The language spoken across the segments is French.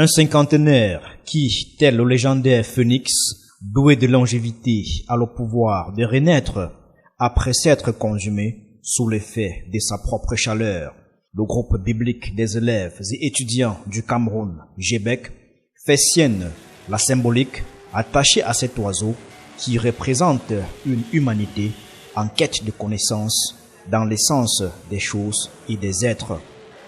Un cinquantenaire qui, tel le légendaire phénix, doué de longévité, a le pouvoir de renaître après s'être consumé sous l'effet de sa propre chaleur. Le groupe biblique des élèves et étudiants du Cameroun, GBEC, fait sienne la symbolique attachée à cet oiseau qui représente une humanité en quête de connaissance dans l'essence des choses et des êtres.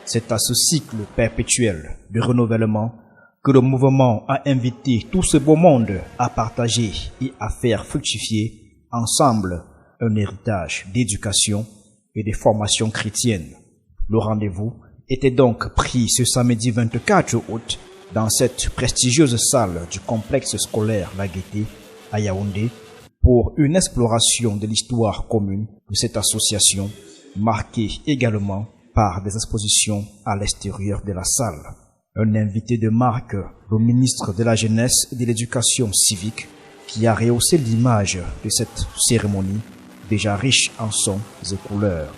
C'est à ce cycle perpétuel de renouvellement que le mouvement a invité tout ce beau monde à partager et à faire fructifier ensemble un héritage d'éducation et de formation chrétienne. Le rendez-vous était donc pris ce samedi 24 août dans cette prestigieuse salle du complexe scolaire La Gaîté à Yaoundé pour une exploration de l'histoire commune de cette association, marquée également par des expositions à l'extérieur de la salle. Un invité de marque, le ministre de la Jeunesse et de l'Éducation civique, qui a rehaussé l'image de cette cérémonie déjà riche en sons et couleurs.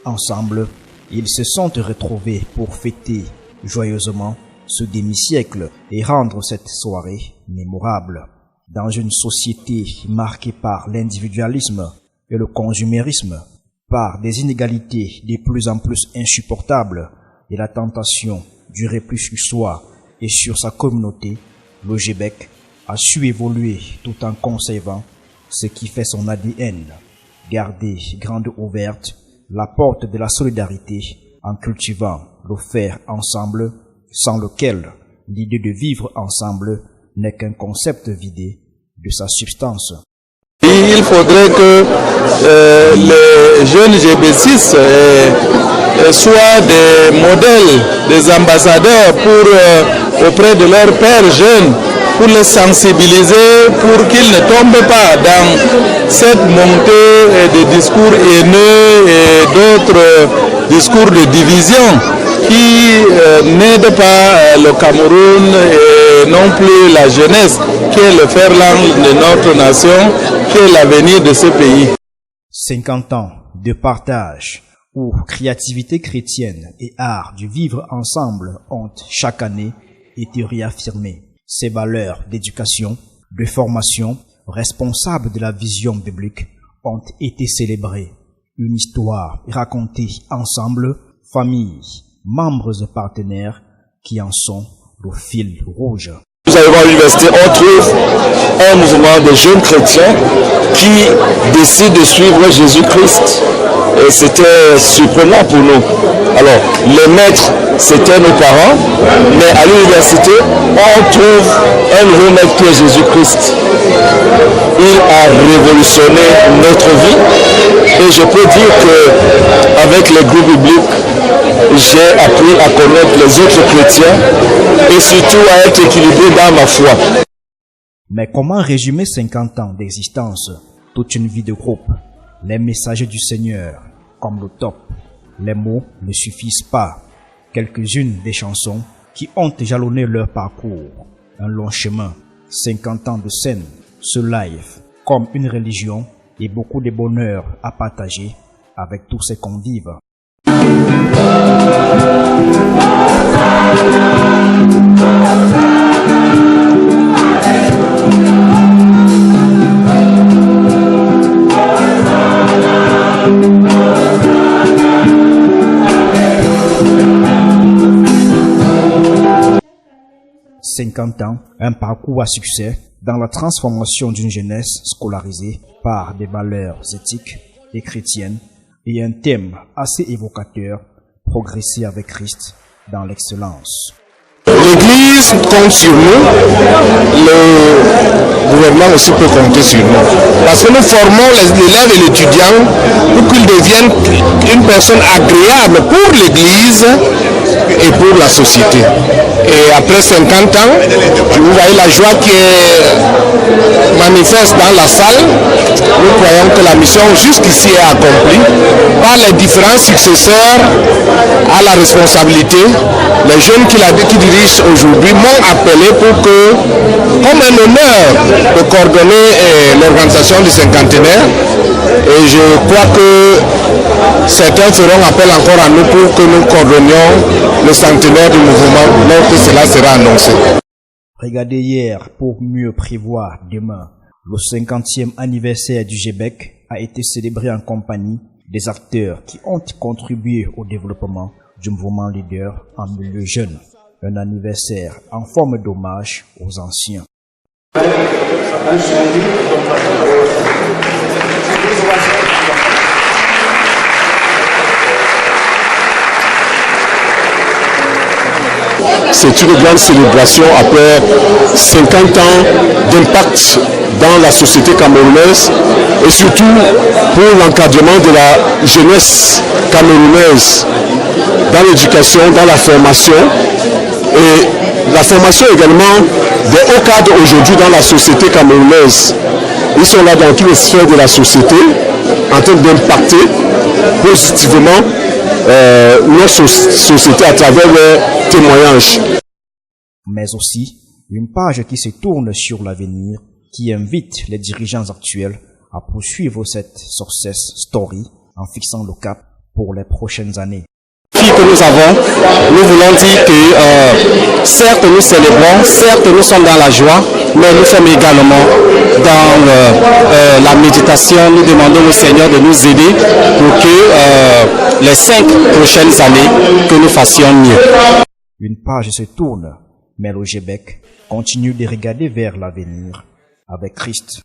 Ensemble, ils se sont retrouvés pour fêter joyeusement ce demi-siècle et rendre cette soirée mémorable. Dans une société marquée par l'individualisme et le consumérisme, par des inégalités de plus en plus insupportables et la tentation du repli sur soi et sur sa communauté, le GBEC a su évoluer tout en conservant ce qui fait son ADN, garder grande ouverte la porte de la solidarité en cultivant le faire ensemble, sans lequel l'idée de vivre ensemble n'est qu'un concept vidé de sa substance. Il faudrait que les jeunes GB6 soient des modèles, des ambassadeurs auprès de leurs pères jeunes, pour les sensibiliser, pour qu'ils ne tombent pas dans cette montée de discours haineux et d'autres discours de division qui n'aident pas le Cameroun et non plus la jeunesse, qui est le fer-lance de notre nation, qui est l'avenir de ce pays. 50 ans de partage où créativité chrétienne et art du vivre ensemble ont chaque année été réaffirmés. Ces valeurs d'éducation, de formation, responsables de la vision biblique, ont été célébrées. Une histoire racontée ensemble, familles, membres et partenaires qui en sont le fil rouge. Nous arrivons à l'université, on trouve un mouvement de jeunes chrétiens qui décident de suivre Jésus-Christ. Et c'était surprenant pour nous. Alors, les maîtres, c'était nos parents, mais à l'université, on trouve un nouveau maître qui est Jésus-Christ. Il a révolutionné notre vie. Et je peux dire qu'avec les groupes bibliques, j'ai appris à connaître les autres chrétiens et surtout à être équilibré dans ma foi. Mais comment résumer 50 ans d'existence, toute une vie de groupe? Les messagers du Seigneur, comme le top. Les mots ne suffisent pas. Quelques-unes des chansons qui ont jalonné leur parcours. Un long chemin, 50 ans de scène, ce live, comme une religion et beaucoup de bonheur à partager avec tous ses convives. 50 ans, un parcours à succès dans la transformation d'une jeunesse scolarisée par des valeurs éthiques et chrétiennes et un thème assez évocateur, progresser avec Christ dans l'excellence. L'Église compte sur nous, le gouvernement aussi peut compter sur nous. Parce que nous formons l'élève et l'étudiant pour qu'il devienne une personne agréable pour l'Église et pour la société. Et après 50 ans, vous voyez la joie qui est manifeste dans la salle. Nous croyons que la mission jusqu'ici est accomplie par les différents successeurs à la responsabilité. Les jeunes qui dirigent aujourd'hui m'ont appelé pour que, comme un honneur, de coordonner l'organisation du cinquantenaire. Et je crois que certains feront appel encore à nous pour que nous coordonnions le centenaire du mouvement lorsque cela sera annoncé. Regardez hier pour mieux prévoir demain. Le 50e anniversaire du GBEC a été célébré en compagnie des acteurs qui ont contribué au développement du mouvement leader en milieu jeune. Un anniversaire en forme d'hommage aux anciens. C'est une grande célébration après 50 ans d'impact dans la société camerounaise et surtout pour l'encadrement de la jeunesse camerounaise dans l'éducation, dans la formation et la formation également des hauts cadres aujourd'hui dans la société camerounaise. Ils sont là dans toutes les sphères de la société en train d'impacter positivement notre société à travers leurs témoignages. Mais aussi une page qui se tourne sur l'avenir, qui invite les dirigeants actuels à poursuivre cette success story en fixant le cap pour les prochaines années. Que nous avons, nous voulons dire que certes nous célébrons, certes nous sommes dans la joie, mais nous sommes également dans la méditation. Nous demandons au Seigneur de nous aider pour que les 5 prochaines années, que nous fassions mieux. Une page se tourne, mais le GBEC continue de regarder vers l'avenir avec Christ.